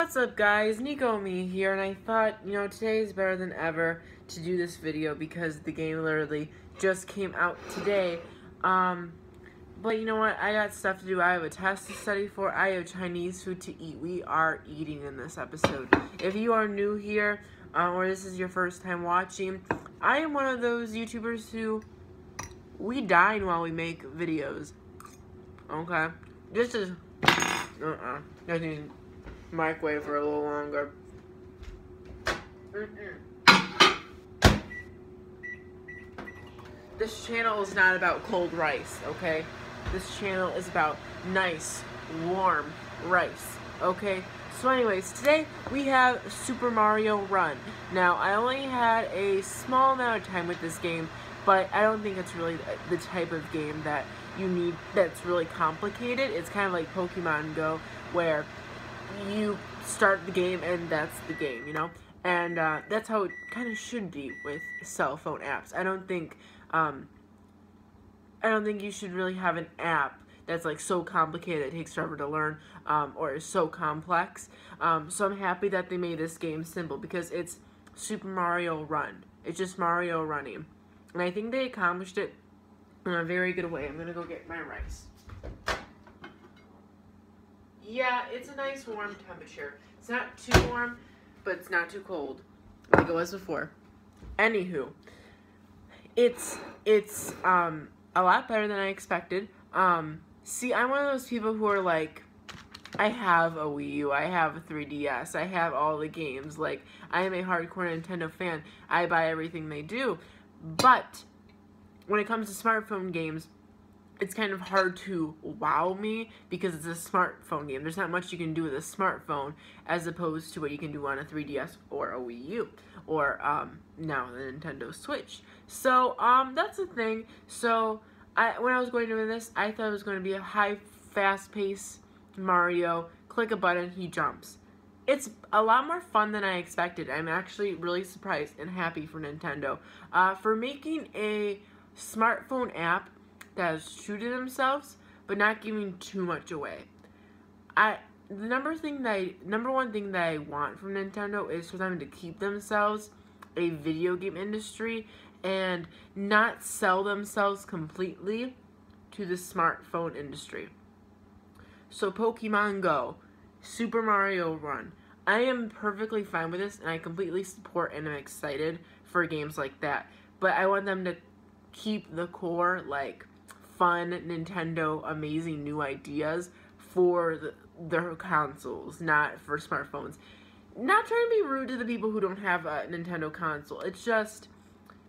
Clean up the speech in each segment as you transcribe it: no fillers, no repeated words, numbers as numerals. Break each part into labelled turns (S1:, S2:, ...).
S1: What's up guys, Niko Amii here, and I thought, today is better than ever to do this video because the game literally just came out today. But you know what, I got stuff to do. I have a test to study for, I have Chinese food to eat. We are eating in this episode. If you are new here, or this is your first time watching, I am one of those YouTubers who, we dine while we make videos. Okay? This is, nothing. Microwave for a little longer. This channel is not about cold rice, okay? This channel is about nice, warm rice, okay? So anyways, today we have Super Mario Run. Now, I only had a small amount of time with this game, but I don't think it's really the type of game that you need that's really complicated. It's kind of like Pokemon Go, where you start the game and that's the game, and that's how it kind of should be with cell phone apps. I don't think you should really have an app that's like so complicated it takes forever to learn, or is so complex. So I'm happy that they made this game simple because it's Super Mario Run. It's just Mario running, and I think they accomplished it in a very good way. I'm gonna go get my rice. Yeah, it's a nice warm temperature. It's not too warm, but it's not too cold, like it was before. Anywho, it's a lot better than I expected. See, I'm one of those people who are like, I have a Wii U, I have a 3DS, I have all the games. Like, I am a hardcore Nintendo fan. I buy everything they do. But when it comes to smartphone games, it's kind of hard to wow me because it's a smartphone game. There's not much you can do with a smartphone as opposed to what you can do on a 3DS or a Wii U or now the Nintendo Switch. So that's the thing. So when I was going to do this, I thought it was going to be a high, fast-paced Mario. Click a button, he jumps. It's a lot more fun than I expected. I'm actually really surprised and happy for Nintendo for making a smartphone app that is true to themselves, but not giving too much away. The number one thing that I want from Nintendo is for them to keep themselves a video game industry and not sell themselves completely to the smartphone industry. So Pokemon Go, Super Mario Run, I am perfectly fine with this, and I completely support and am excited for games like that. But I want them to keep the core, like, fun Nintendo amazing new ideas for their consoles, not for smartphones. Not trying to be rude to the people who don't have a Nintendo console. It's just,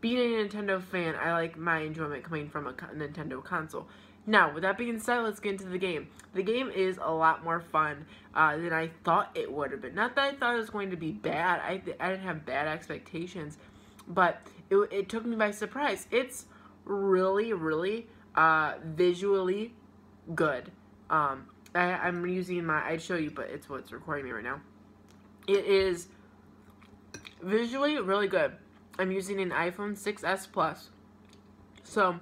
S1: being a Nintendo fan, I like my enjoyment coming from a Nintendo console. Now, with that being said, let's get into the game. The game is a lot more fun than I thought it would have been. Not that I thought it was going to be bad. I didn't have bad expectations, but it took me by surprise. It's really, really visually good. I'm using I'd show you, but it's what's recording me right now. It is visually really good. I'm using an iPhone 6s Plus. So,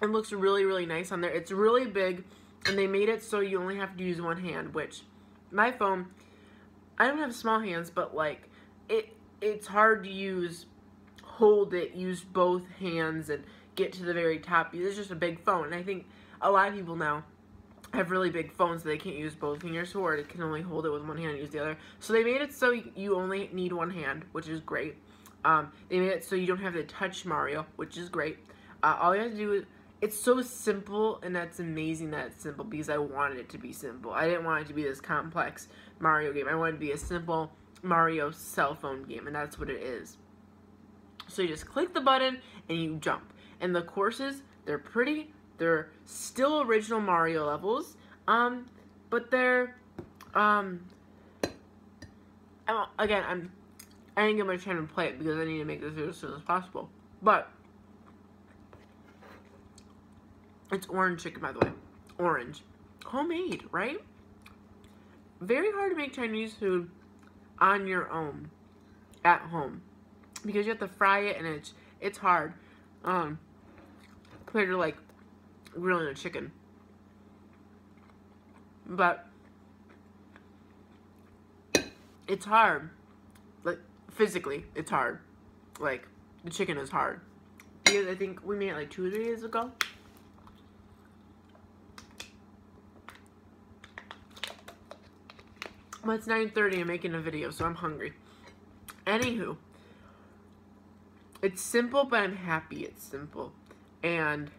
S1: it looks really, really nice on there. It's really big, and they made it so you only have to use one hand, which, my phone, I don't have small hands, but like, it's hard to hold it, use both hands, and get to the very top. It's just a big phone, and I think a lot of people now have really big phones so they can't use both fingers, or they can only hold it with one hand and use the other. So they made it so you only need one hand, which is great. They made it so you don't have to touch Mario, which is great. All you have to do is, it's so simple, and that's amazing that it's simple because I wanted it to be simple. I didn't want it to be this complex Mario game. I wanted it to be a simple Mario cell phone game, and that's what it is. So you just click the button and you jump. And the courses, they're pretty. They're still original Mario levels, but they're, again, I didn't get much time to play it because I need to make this video as soon as possible. But it's orange chicken, by the way. Orange. Homemade, right? Very hard to make Chinese food on your own, at home, because you have to fry it, and it's hard. Compared to like grilling a chicken. But it's hard. Like, physically, it's hard. Like, the chicken is hard. Because I think we made it like 2 or 3 days ago. Well, it's 9:30. I'm making a video, so I'm hungry. Anywho, it's simple, but I'm happy it's simple. And,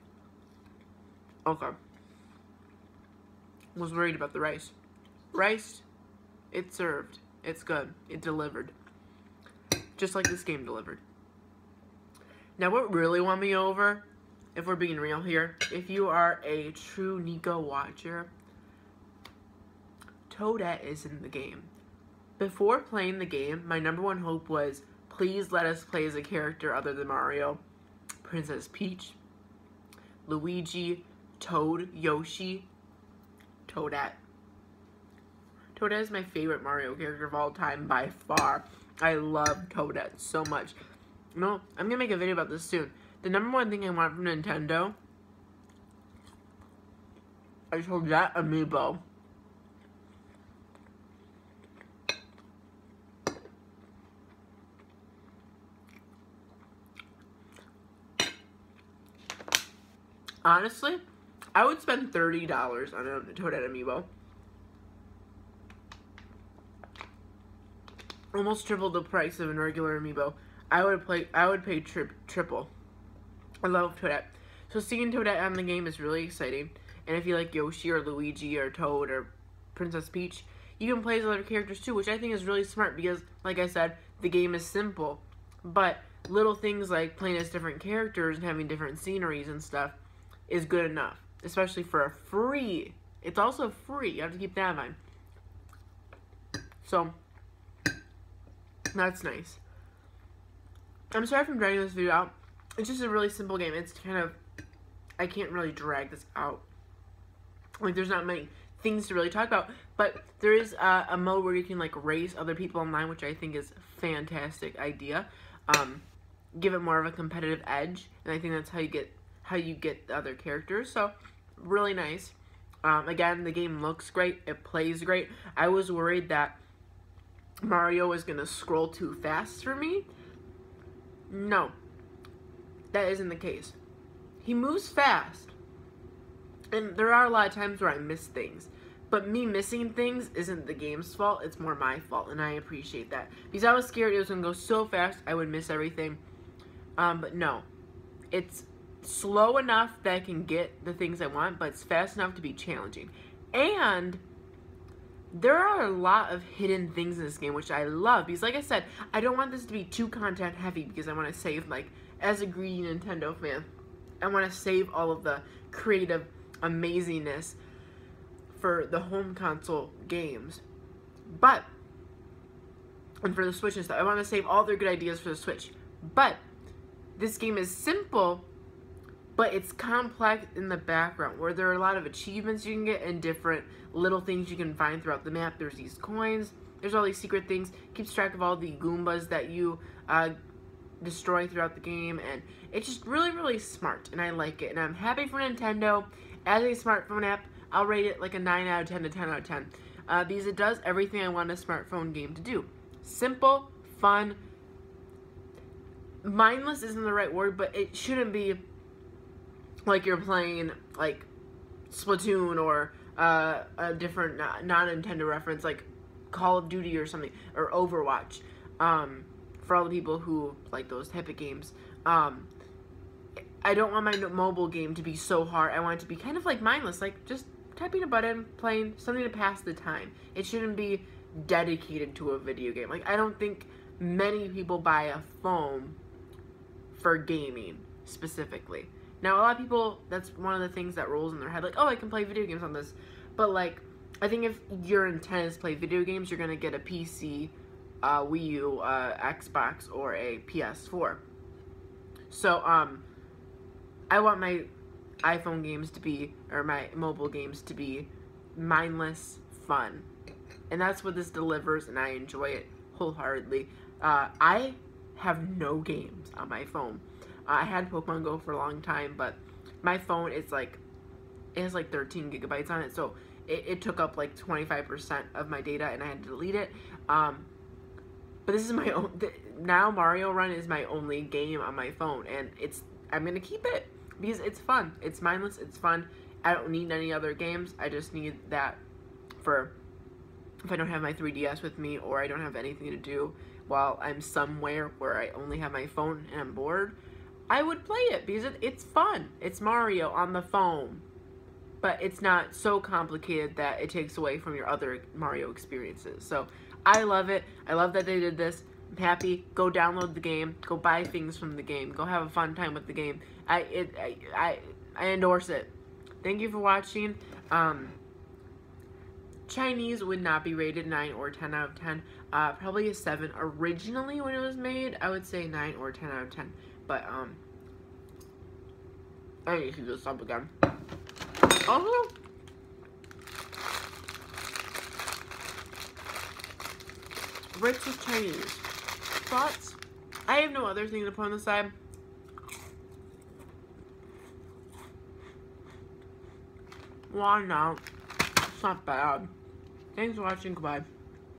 S1: okay. Was worried about the rice. Rice, it's served. It's good. It delivered. Just like this game delivered. Now, what really won me over, if we're being real here, if you are a true Niko watcher, Toadette is in the game. Before playing the game, my #1 hope was, please let us play as a character other than Mario, Princess Peach, Luigi, Toad, Yoshi, Toadette. Toadette is my favorite Mario character of all time by far. I love Toadette so much. No, I'm gonna make a video about this soon. The #1 thing I want from Nintendo is Toadette amiibo. Honestly, I would spend $30 on a Toadette amiibo. Almost triple the price of a regular amiibo. I would pay triple. I love Toadette. So seeing Toadette on the game is really exciting. And if you like Yoshi or Luigi or Toad or Princess Peach, you can play as other characters too, which I think is really smart because, like I said, the game is simple. But little things like playing as different characters and having different sceneries and stuff is good enough. Especially for a free. It's also free. You have to keep that in mind. So, that's nice. I'm sorry if I'm dragging this video out. It's just a really simple game. It's kind of, I can't really drag this out. Like, there's not many things to really talk about. But there is a mode where you can, like, race other people online, which I think is a fantastic idea. Give it more of a competitive edge. And I think that's how you get the other characters. So, really nice. Again, the game looks great. It plays great. I was worried that Mario was going to scroll too fast for me. No. That isn't the case. He moves fast. And there are a lot of times where I miss things. But me missing things isn't the game's fault. It's more my fault. And I appreciate that. Because I was scared it was going to go so fast I would miss everything. But no. It's slow enough that I can get the things I want. But it's fast enough to be challenging. And there are a lot of hidden things in this game, which I love. Because like I said, I don't want this to be too content heavy. Because I want to save, like, as a greedy Nintendo fan, I want to save all of the creative amazingness for the home console games. But, and for the Switch and stuff, I want to save all their good ideas for the Switch. But, this game is simple, but it's complex in the background, where there are a lot of achievements you can get and different little things you can find throughout the map. There's these coins, there's all these secret things, keeps track of all the Goombas that you destroy throughout the game, and it's just really, really smart, and I like it, and I'm happy for Nintendo. As a smartphone app, I'll rate it like a 9 out of 10 to 10 out of 10, because it does everything I want a smartphone game to do. Simple, fun, mindless isn't the right word, but it shouldn't be like you're playing, like, Splatoon or a different non-Nintendo reference, like Call of Duty or something, or Overwatch, for all the people who like those type of games. I don't want my mobile game to be so hard. I want it to be kind of like mindless, like just typing a button, playing something to pass the time. It shouldn't be dedicated to a video game. Like, I don't think many people buy a phone for gaming specifically. Now, a lot of people, that's one of the things that rolls in their head, like, oh, I can play video games on this. But, like, I think if your intent is to play video games, you're going to get a PC, Wii U, Xbox, or a PS4. So, I want my iPhone games to be, or my mobile games to be mindless fun. And that's what this delivers, and I enjoy it wholeheartedly. I have no games on my phone. I had Pokemon Go for a long time, but my phone is like, it has like 13 gigabytes on it, so it took up like 25% of my data, and I had to delete it. But this is my own, now Mario Run is my only game on my phone, and I'm going to keep it because it's fun. It's mindless, it's fun. I don't need any other games. I just need that for if I don't have my 3DS with me or I don't have anything to do while I'm somewhere where I only have my phone and I'm bored. I would play it because it's fun. It's Mario on the phone. But it's not so complicated that it takes away from your other Mario experiences. So I love it. I love that they did this. I'm happy. Go download the game. Go buy things from the game. Go have a fun time with the game. I endorse it. Thank you for watching. Chinese would not be rated 9 or 10 out of 10. Probably a 7 originally when it was made. I would say 9 or 10 out of 10. But I need to do this up again. Also, Ritz with Chinese. Thoughts? I have no other thing to put on the side. Why not? It's not bad. Thanks for watching. Goodbye.